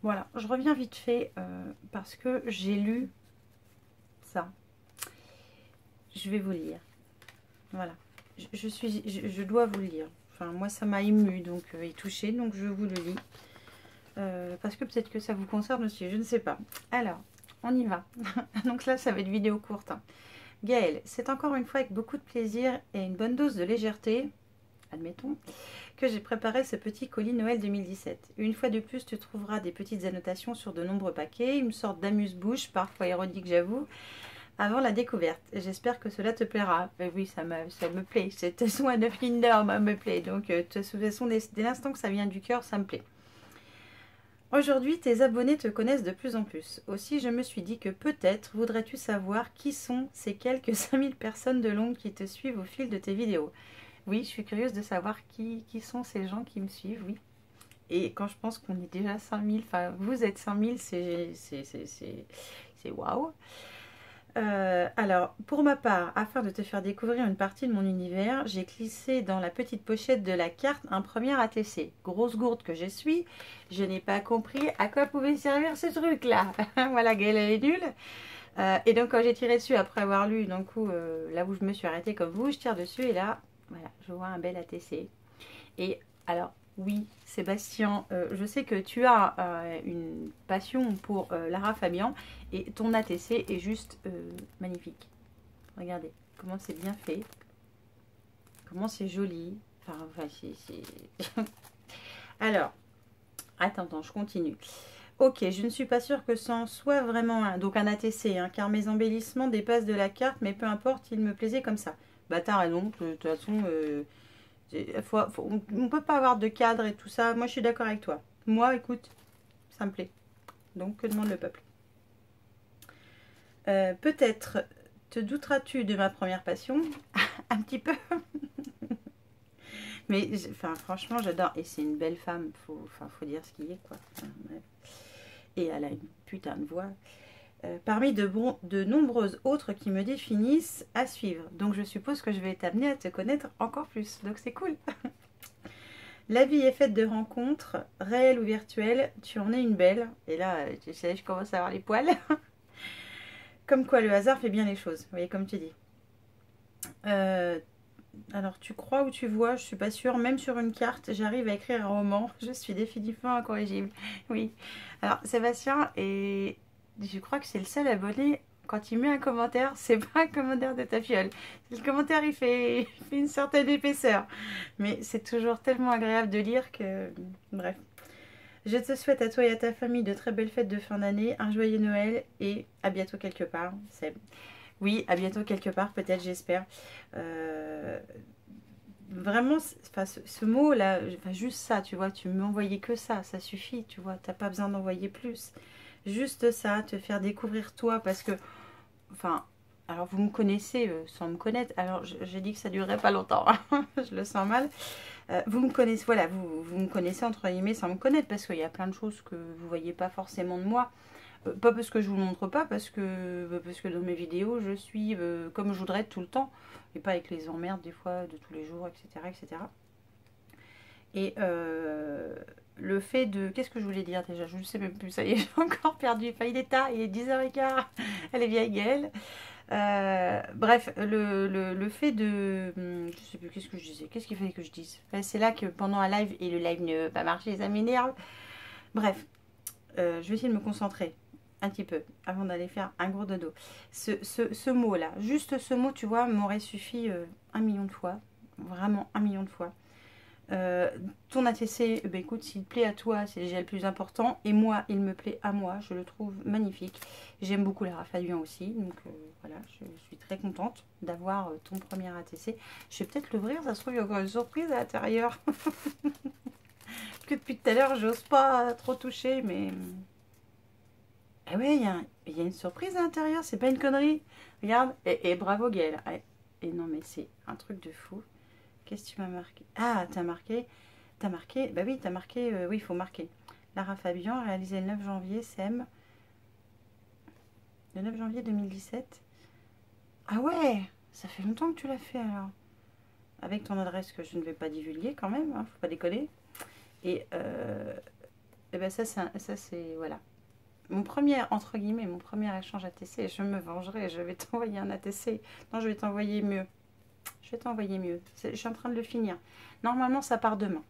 Voilà, je reviens vite fait parce que j'ai lu ça. Je vais vous lire. Voilà. Je dois vous le lire. Enfin, moi, ça m'a ému donc, et touchée, donc je vous le lis. Parce que peut-être que ça vous concerne aussi, je ne sais pas. Alors, on y va. Donc là, ça va être vidéo courte, hein. Gaëlle, c'est encore une fois avec beaucoup de plaisir et une bonne dose de légèreté, admettons, que j'ai préparé ce petit colis Noël 2017. Une fois de plus, tu trouveras des petites annotations sur de nombreux paquets, une sorte d'amuse-bouche, parfois ironique j'avoue, avant la découverte. J'espère que cela te plaira. Oui, ça me plaît. Cette soin de Kinder me plaît. Donc, de toute façon, dès l'instant que ça vient du cœur, ça me plaît. Aujourd'hui, tes abonnés te connaissent de plus en plus. Aussi, je me suis dit que peut-être voudrais-tu savoir qui sont ces quelques 5000 personnes de l'ombre qui te suivent au fil de tes vidéos. Oui, je suis curieuse de savoir qui sont ces gens qui me suivent, oui. Et quand je pense qu'on est déjà 5000, enfin vous êtes 5000, c'est waouh. Alors, pour ma part, afin de te faire découvrir une partie de mon univers, j'ai glissé dans la petite pochette de la carte un premier ATC. Grosse gourde que je suis, je n'ai pas compris à quoi pouvait servir ce truc-là. Voilà, Gaëlle, elle est nulle. Et donc, quand j'ai tiré dessus, après avoir lu, d'un coup, là où je me suis arrêtée comme vous, je tire dessus et là, voilà, je vois un bel ATC. Et alors, oui, Sébastien, je sais que tu as une passion pour Lara Fabian et ton ATC est juste magnifique. Regardez comment c'est bien fait, comment c'est joli. Enfin, Alors, attends, je continue. Ok, je ne suis pas sûre que ce en soit vraiment un. Donc un ATC, hein, car mes embellissements dépassent de la carte, mais peu importe, il me plaisait comme ça. Bah t'as raison, de toute façon, on ne peut pas avoir de cadre et tout ça. Moi, je suis d'accord avec toi. Moi, écoute, ça me plaît. Donc, que demande le peuple? Peut-être te douteras-tu de ma première passion? Un petit peu. Mais, enfin, franchement, j'adore. Et c'est une belle femme. Faut dire ce qu'il est, quoi. Enfin, ouais. Et elle a une putain de voix. Parmi de nombreuses autres qui me définissent à suivre. Donc, je suppose que je vais t'amener à te connaître encore plus. Donc, c'est cool. La vie est faite de rencontres, réelles ou virtuelles. Tu en es une belle. Et là, tu sais, je commence à avoir les poils. Comme quoi, le hasard fait bien les choses. Vous voyez, comme tu dis. Euh, alors, tu crois ou tu vois, je suis pas sûre. Même sur une carte, j'arrive à écrire un roman. Je suis définitivement incorrigible. Oui. Alors, Sébastien, et je crois que c'est le seul abonné. Quand il met un commentaire, c'est pas un commentaire de ta fiole. Le commentaire, il fait une certaine épaisseur. Mais c'est toujours tellement agréable de lire que... Bref. Je te souhaite à toi et à ta famille de très belles fêtes de fin d'année, un joyeux Noël et à bientôt quelque part. Oui, à bientôt quelque part, peut-être, j'espère. Euh, Vraiment, enfin, ce mot-là, enfin, juste ça, tu vois, tu m'envoyais que ça suffit, tu vois, t'as pas besoin d'envoyer plus. Juste ça, te faire découvrir toi, parce que, enfin, alors vous me connaissez sans me connaître, alors j'ai dit que ça durerait pas longtemps, hein, je le sens mal. Vous me connaissez, voilà, vous me connaissez entre guillemets sans me connaître, parce qu'il y a plein de choses que vous voyez pas forcément de moi. Pas parce que je vous le montre pas, parce que dans mes vidéos, je suis comme je voudrais tout le temps, et pas avec les emmerdes des fois de tous les jours, etc. etc. Et le fait de... Qu'est-ce que je voulais dire déjà? Je ne sais même plus, ça y est, j'ai encore perdu. Enfin, il est tard, il est 10h15, elle est vieille Gaëlle. Bref, le fait de... Je sais plus, qu'est-ce que je disais? Qu'est-ce qu'il fallait que je dise? Enfin, c'est là que pendant un live, et le live ne va pas marcher, ça m'énerve. Bref, je vais essayer de me concentrer un petit peu avant d'aller faire un gros dodo. Ce mot-là, juste ce mot, tu vois, m'aurait suffi 1 million de fois. Vraiment 1 million de fois. Euh, Ton ATC, bah écoute, s'il plaît à toi, c'est déjà le plus important. Et moi, il me plaît à moi. Je le trouve magnifique. J'aime beaucoup Lara Fabian aussi. Donc voilà, je suis très contente d'avoir ton premier ATC. Je vais peut-être l'ouvrir. Ça se trouve, il y a encore une surprise à l'intérieur. Que depuis tout à l'heure, j'ose pas trop toucher. Mais ah ouais, il y a une surprise à l'intérieur. C'est pas une connerie. Regarde. Et bravo, Gaëlle. Et non, mais c'est un truc de fou. Qu'est-ce que tu m'as marqué? Ah, t'as marqué. T'as marqué. Bah oui, t'as marqué. Oui, il faut marquer. Lara Fabian, réalisé le 9 janvier, SEM. Le 9 janvier 2017. Ah ouais, ça fait longtemps que tu l'as fait alors. Avec ton adresse que je ne vais pas divulguer quand même, hein, faut pas déconner. Et Et ben ça c'est voilà. Mon premier, entre guillemets, mon premier échange ATC, je me vengerai, je vais t'envoyer un ATC. Non, je vais t'envoyer mieux. Je vais t'envoyer mieux. Je suis en train de le finir. Normalement, ça part demain.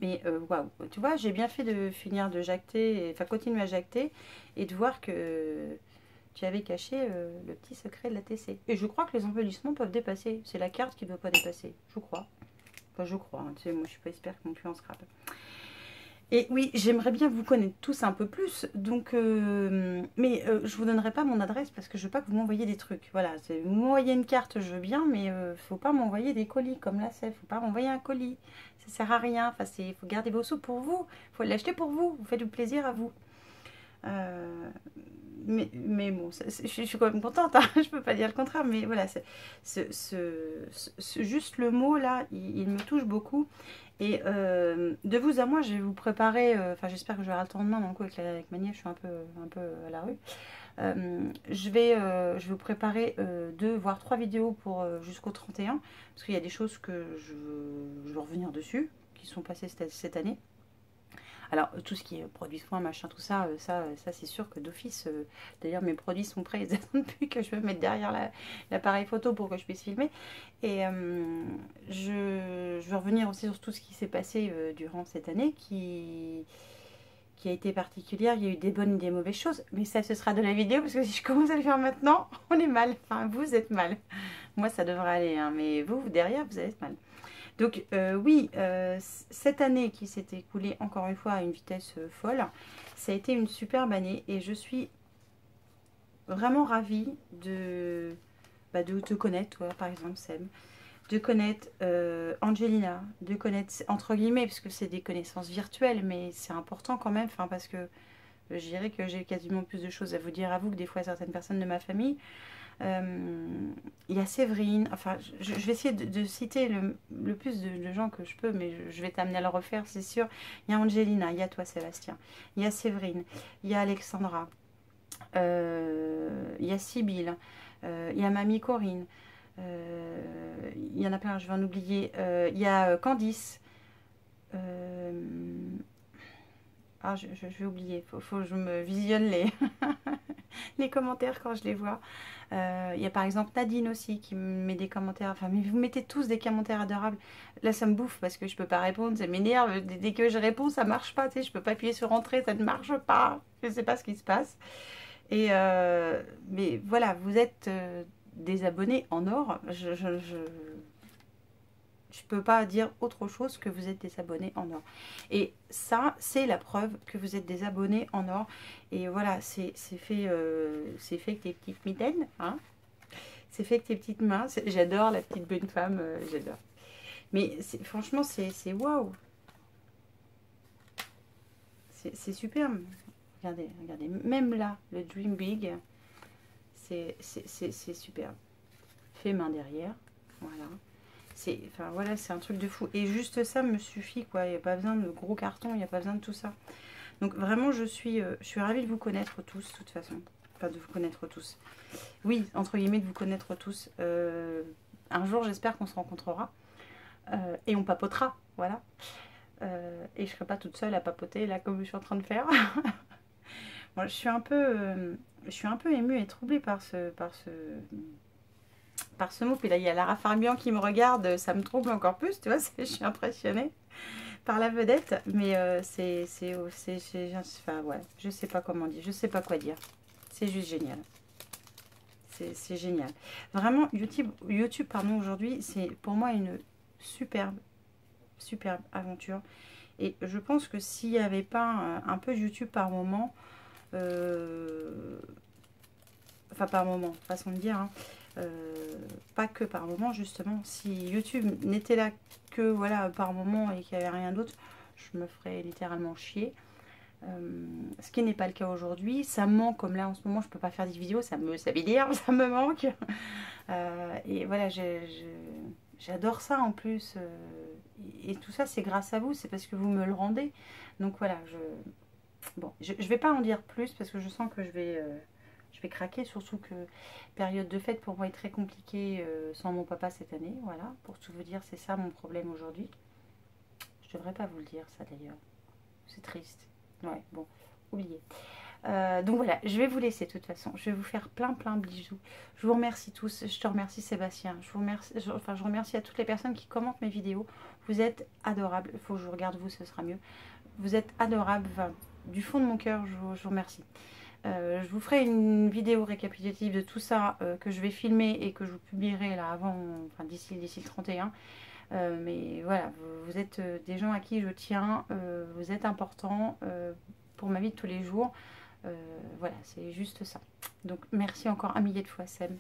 Mais waouh, tu vois, j'ai bien fait de finir de jacter, enfin continuer à jacter et de voir que tu avais caché le petit secret de l'ATC. Et je crois que les embellissements peuvent dépasser. C'est la carte qui ne doit pas dépasser. Je crois. Enfin, je crois. Hein. Tu sais, moi, je suis pas experte non plus en scrap. Et oui, j'aimerais bien vous connaître tous un peu plus, donc mais je vous donnerai pas mon adresse parce que je veux pas que vous m'envoyiez des trucs. Voilà, vous m'envoyez une carte, je veux bien, mais faut pas m'envoyer des colis comme là, c'est faut pas m'envoyer un colis, ça sert à rien. Enfin, faut garder vos sous pour vous, faut l'acheter pour vous, vous faites du plaisir à vous. Euh, mais bon, je suis quand même contente, hein, je peux pas dire le contraire, mais voilà, juste le mot là, il me touche beaucoup. Et de vous à moi, je vais vous préparer, enfin j'espère que j'aurai le temps demain, donc avec ma nièce, je suis un peu à la rue. Je vais vous préparer 2 voire 3 vidéos pour jusqu'au 31, parce qu'il y a des choses que je veux revenir dessus, qui sont passées cette année. Alors, tout ce qui est produits soins, machin, tout ça, ça c'est sûr que d'office, d'ailleurs mes produits sont prêts, ils n'attendent plus que je me mette derrière l'appareil photo pour que je puisse filmer. Et je vais revenir aussi sur tout ce qui s'est passé durant cette année qui a été particulière. Il y a eu des bonnes et des mauvaises choses, mais ça ce sera de la vidéo parce que si je commence à le faire maintenant, on est mal. Enfin, vous êtes mal. Moi ça devrait aller, hein, mais vous derrière, vous allez être mal. Donc oui, cette année qui s'est écoulée encore une fois à une vitesse folle, ça a été une superbe année et je suis vraiment ravie de te connaître, toi par exemple Sam, de connaître Angelina, de connaître entre guillemets, parce que c'est des connaissances virtuelles, mais c'est important quand même, parce que je dirais que j'ai quasiment plus de choses à vous dire à vous que des fois certaines personnes de ma famille. Il y a Séverine, enfin je vais essayer de citer le plus de gens que je peux, mais je vais t'amener à le refaire, c'est sûr. Il y a Angelina, il y a toi Sébastien, il y a Séverine, il y a Alexandra, il y a Sybille, il y a Mamie Corinne, il y en a plein, je vais en oublier, il y a Candice, je vais oublier, faut que je me visionne les commentaires quand je les vois. Il y a par exemple Nadine aussi qui me met des commentaires. Enfin, mais vous mettez tous des commentaires adorables. Là, ça me bouffe parce que je peux pas répondre. Ça m'énerve. Dès que je réponds, ça marche pas. Tu sais, je peux pas appuyer sur entrée. Ça ne marche pas. Je sais pas ce qui se passe. Et mais voilà, vous êtes des abonnés en or. Je peux pas dire autre chose que vous êtes des abonnés en or. Et ça, c'est la preuve que vous êtes des abonnés en or. Et voilà, c'est fait avec tes petites mitaines. Hein, c'est fait avec tes petites mains. J'adore la petite bonne femme. J'adore. Mais franchement, c'est waouh. C'est superbe. Regardez, regardez. Même là, le Dream Big, c'est superbe. Fait main derrière. Voilà. Enfin voilà, c'est un truc de fou. Et juste ça me suffit, quoi. Il n'y a pas besoin de gros cartons, il n'y a pas besoin de tout ça. Donc vraiment, je suis ravie de vous connaître tous, de toute façon. Enfin, de vous connaître tous. Oui, entre guillemets, de vous connaître tous. Un jour, j'espère qu'on se rencontrera. Et on papotera, voilà. Et je ne serai pas toute seule à papoter, là, comme je suis en train de faire. Bon, je suis un peu émue et troublée par ce mot. Puis là, il y a Lara Fabian qui me regarde, ça me trouble encore plus, tu vois, je suis impressionnée par la vedette, mais enfin, ouais, je sais pas comment dire, je sais pas quoi dire, c'est juste génial, c'est génial. Vraiment, YouTube pardon, aujourd'hui, c'est pour moi une superbe aventure, et je pense que s'il n'y avait pas un peu de YouTube par moment, enfin par moment, façon de dire, hein, pas que par moment justement, si YouTube n'était là que voilà par moment et qu'il n'y avait rien d'autre, je me ferais littéralement chier. Ce qui n'est pas le cas aujourd'hui. Ça me manque, comme là en ce moment je peux pas faire des vidéos, ça m'énerve, ça me manque. Et voilà, j'adore ça en plus. Et tout ça c'est grâce à vous, c'est parce que vous me le rendez. Donc voilà, bon, je vais pas en dire plus parce que je sens que je vais craquer, surtout que période de fête pour moi est très compliquée sans mon papa cette année. Voilà, pour tout vous dire, c'est ça mon problème aujourd'hui. Je devrais pas vous le dire ça d'ailleurs. C'est triste. Ouais, bon, oubliez. Donc voilà, je vais vous laisser de toute façon. Je vais vous faire plein de bijoux. Je vous remercie tous. Je te remercie Sébastien. Je vous remercie, je remercie à toutes les personnes qui commentent mes vidéos. Vous êtes adorables. Il faut que je vous regarde vous, ce sera mieux. Vous êtes adorables. Enfin, du fond de mon cœur, je vous remercie. Je vous ferai une vidéo récapitulative de tout ça que je vais filmer et que je vous publierai là avant, enfin d'ici le 31. Mais voilà, vous êtes des gens à qui je tiens. Vous êtes importants pour ma vie de tous les jours. Voilà, c'est juste ça. Donc merci encore un millier de fois Seb.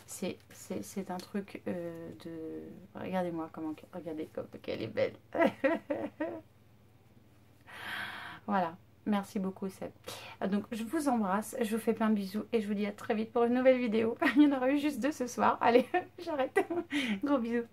C'est un truc de... Regardez-moi comment... Regardez comme qu'elle est belle. Voilà, merci beaucoup Seb. Donc je vous embrasse, je vous fais plein de bisous et je vous dis à très vite pour une nouvelle vidéo. Il y en aura eu juste 2 ce soir. Allez, j'arrête. Gros bisous.